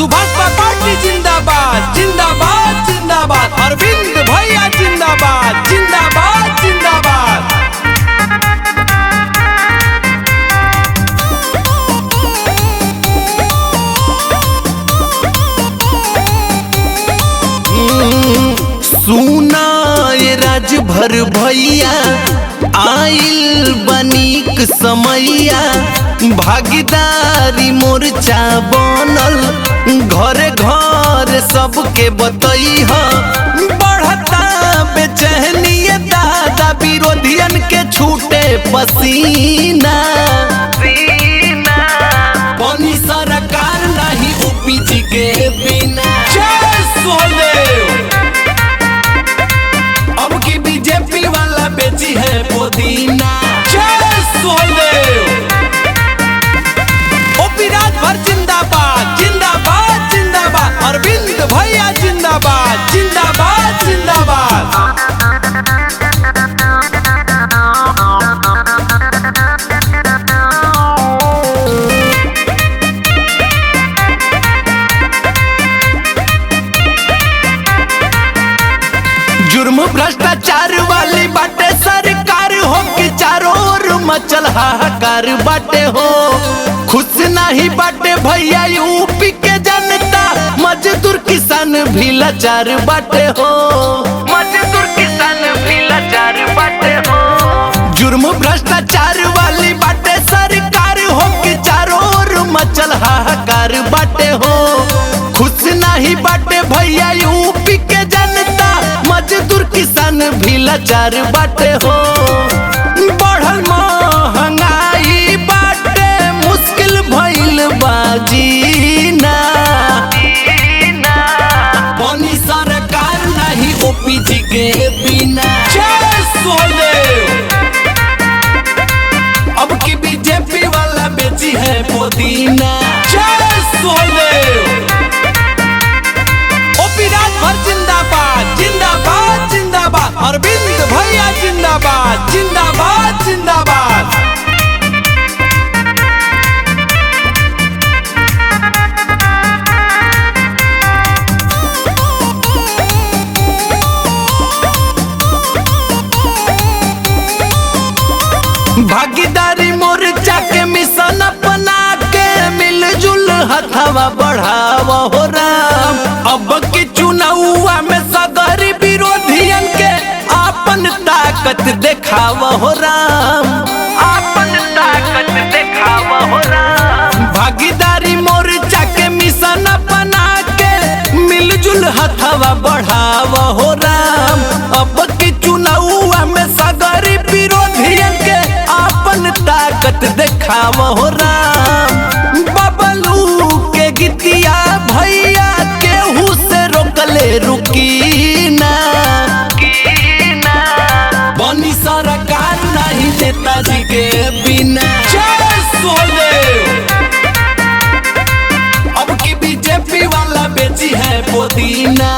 Subhash party जिंदाबाद जिंदाबाद जिंदाबाद। अरविंद भैया जिंदाबाद जिंदाबाद जिंदाबाद। सुना ये राजभर भैया आइल बनीक समैया, भागीदारी मोर्चा बनल घरे घर सबके बतैह। बढ़ता बेचैनी दादा विरोधियन के छूटे पसीना। बनी सरकार नहीं ओपीजी के बिना। जय सोहदेव। अब की बीजेपी वाला बेची है पुदीना। जय सोहदेव। ओपी राजभर जिंदाबाद जिंदाबाद जिंदाबाद। अरविंद भैया जिंदाबाद जिंदाबाद जिंदाबाद। जुर्म भ्रष्टाचार वाली बाटे सरकार हो कि चारों ओर मचल हाहाकार बाटे हो। खुश नहीं बाटे भैया यूपी के जनता, मजदूर किसान भी लाचार बाटे हो। मजदूर किसान भी लाचार बाटे हो। जुर्म भ्रष्टाचार वाली बाटे सरकार हो कि चारों ओर मचल हाहाकार बाटे हो। खुश नहीं बाटे भैया यूपी के जनता, मजदूर किसान भी लाचार बाटे हो। बढ़ल महंगाई बाटे मुश्किल भइल बाजीना। बनी सरकार नहीं ओपीजी के बिना। जय सोहदेव। अब की बीजेपी वाला बेची है पुदीना। जय सोहदेव। ओपी राजभर जिंदाबाद जिंदाबाद जिंदाबाद। अरविंद भैया जिंदाबाद जिंदाबाद जिंदाबाद। भागीदारी मोर्चा के मिशन अपना के मिलजुल हथवा बढ़ावा हो राम। अब के चुनावा में सगरी विरोधियन के आपन ताकत देखावा हो राम। आपन ताकत देखावा हो राम। भागीदारी मोर्चा के मिशन अपना के मिलजुल हथवा बढ़ावा हो राम। अब के चुनावा में सगरी विरोधियन के आपन ताकत देखावा हो राम। बबलू के गीतिया भैया केहू से रोकले रुकी ना। बनी सरकार नहीं नेताजी के बिना। जय सोहदेव। अब की बीजेपी वाला बेची है पुदीना।